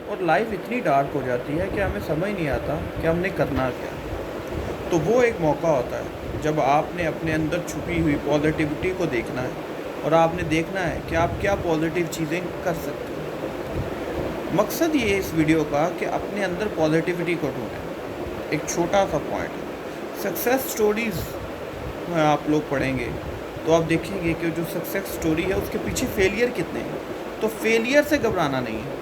اور لائف اتنی ڈارک ہو جاتی ہے کہ ہمیں سمجھ نہیں آتا کہ ہم نے کرنا کیا. تو وہ ایک موقع ہوتا ہے جب آپ نے اپنے اندر چھپی ہوئی پازیٹیوٹی کو دیکھنا ہے اور آپ نے دیکھنا ہے کہ آپ کیا پازیٹیو چیزیں کر سکتے ہیں. مقصد یہ ہے اس ویڈیو کا کہ اپنے اندر پازیٹیوٹی کو ڈھونڈیں. ایک چھوٹا سا پوائنٹ ہے. سکسیس سٹوریز میں آپ لوگ پڑھیں گے تو آپ دیکھیں گے کہ جو سکسیس سٹوری ہے اس کے پیچھے فیلئر کتنے ہیں. تو فیلئر سے گھبرانا نہیں ہے.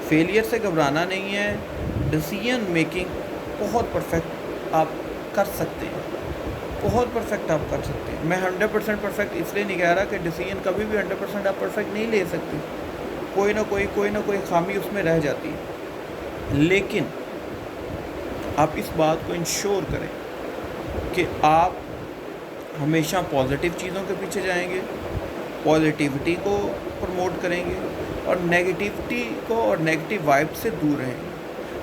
فیلئر سے گھبرانا نہیں ہے. ڈیسیژن میکنگ بہت پرفیکٹ آپ کر سکتے ہیں. بہت پرفیکٹ آپ کر سکتے ہیں. میں 100% پرفیکٹ اس لیے نہیں کہہ رہا کہ ڈیسیژن کبھی بھی 100% آپ پرفیکٹ نہیں لے سکتے. کوئی نہ کوئی خامی اس میں رہ جاتی ہے. لیکن آپ اس بات کو انشور کریں کہ آپ ہمیشہ پازیٹیو چیزوں کے پیچھے جائیں گے, پازیٹیوٹی کو پروموٹ کریں گے اور نیگیٹیوٹی کو اور نیگیٹیو وائب سے دور رہیں گے.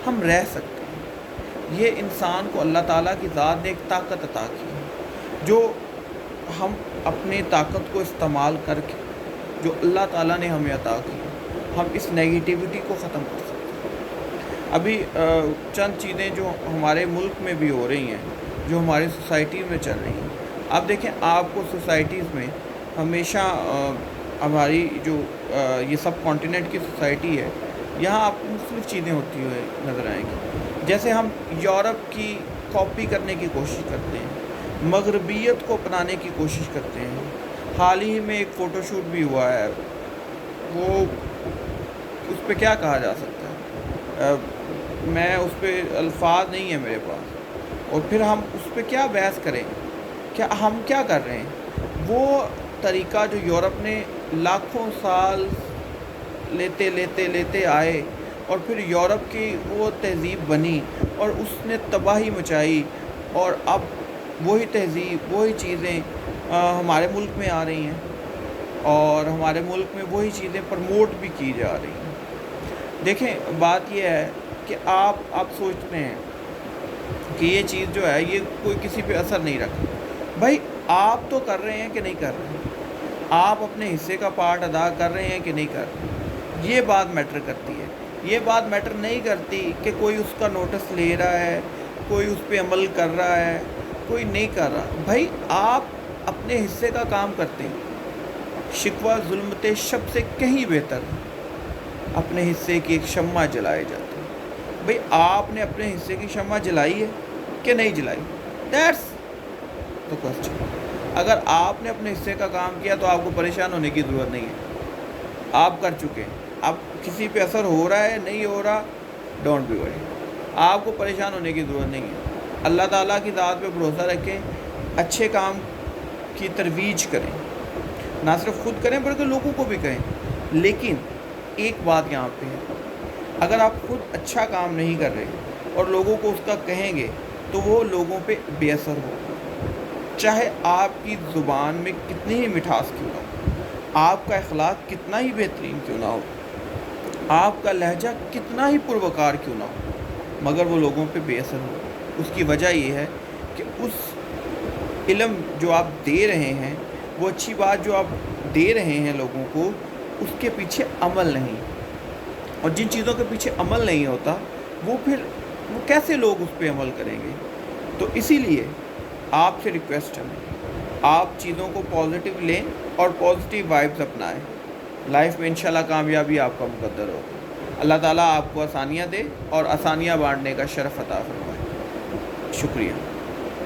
ہم رہ سکتے ہیں. یہ انسان کو اللہ تعالیٰ کی ذات نے ایک طاقت عطا کی ہے جو ہم اپنی طاقت کو استعمال کر کے جو اللہ تعالیٰ نے ہمیں عطا کی ہے ہم اس نیگیٹیوٹی کو ختم کر سکتے ہیں. ابھی چند چیزیں جو ہمارے ملک میں بھی ہو رہی ہیں, جو ہماری سوسائٹی میں چل رہی ہیں. آپ دیکھیں, آپ کو سوسائٹیز میں ہمیشہ ہماری جو یہ سب کانٹیننٹ کی سوسائٹی ہے, یہاں آپ کو مختلف چیزیں ہوتی ہوئے نظر آئیں گی. جیسے ہم یورپ کی کاپی کرنے کی کوشش کرتے ہیں, مغربیت کو اپنانے کی کوشش کرتے ہیں. حال ہی میں ایک فوٹو شوٹ بھی ہوا ہے, وہ اس پہ کیا کہا جا سکتا ہے, میں اس پہ الفاظ نہیں ہیں میرے پاس. اور پھر ہم اس پہ کیا بحث کریں, کیا ہم کیا کر رہے ہیں. وہ طریقہ جو یورپ نے لاکھوں سال لیتے آئے اور پھر یورپ کی وہ تہذیب بنی اور اس نے تباہی مچائی, اور اب وہی تہذیب وہی چیزیں ہمارے ملک میں آ رہی ہیں اور ہمارے ملک میں وہی چیزیں پروموٹ بھی کی جا رہی ہیں. دیکھیں, بات یہ ہے کہ آپ سوچتے ہیں کہ یہ چیز جو ہے یہ کوئی کسی پہ اثر نہیں رکھا. بھائی, آپ تو کر رہے ہیں کہ نہیں کر رہے ہیں, آپ اپنے حصے کا پارٹ ادا کر رہے ہیں کہ نہیں کر رہے ہیں. یہ بات میٹر کرتی ہے. یہ بات میٹر نہیں کرتی کہ کوئی اس کا نوٹس لے رہا ہے, کوئی اس پہ عمل کر رہا ہے, کوئی نہیں کر رہا. بھائی, آپ اپنے حصے کا کام کرتے ہیں. شکوہ ظلمت شب سے کہیں بہتر ہے اپنے حصے کی ایک شمع جلائے جاتے ہیں. بھئی, آپ نے اپنے حصے کی شمع جلائی ہے کہ نہیں جلائی؟ That's the question. اگر آپ نے اپنے حصے کا کام کیا تو آپ کو پریشان ہونے کی ضرورت نہیں ہے. آپ کر چکے ہیں. اب کسی پہ اثر ہو رہا ہے نہیں ہو رہا, ڈونٹ بی وری. آپ کو پریشان ہونے کی ضرورت نہیں ہے. اللہ تعالیٰ کی ذات پہ بھروسہ رکھیں, اچھے کام کی ترویج کریں, نہ صرف خود کریں بلکہ لوگوں کو بھی کہیں. لیکن ایک بات یہاں پہ ہے, اگر آپ خود اچھا کام نہیں کر رہے اور لوگوں کو اس کا کہیں گے تو وہ لوگوں پہ بے اثر ہوگا. چاہے آپ کی زبان میں کتنی ہی مٹھاس کیوں نہ ہو, آپ کا اخلاق کتنا ہی بہترین کیوں نہ ہو, آپ کا لہجہ کتنا ہی پروکار کیوں نہ ہو, مگر وہ لوگوں پہ بے اثر ہوگا. اس کی وجہ یہ ہے کہ اس علم جو آپ دے رہے ہیں, وہ اچھی بات جو آپ دے رہے ہیں لوگوں کو, اس کے پیچھے عمل نہیں. اور جن چیزوں کے پیچھے عمل نہیں ہوتا وہ کیسے لوگ اس پہ عمل کریں گے. تو اسی لیے آپ سے ریکویسٹ ہے, آپ چیزوں کو پازیٹیو لیں اور پازیٹیو وائبز اپنائیں. لائف میں انشاءاللہ کامیابی آپ کا مقدر ہوگا. اللہ تعالیٰ آپ کو آسانیاں دے اور آسانیاں بانٹنے کا شرف عطا فرمائے. شکریہ.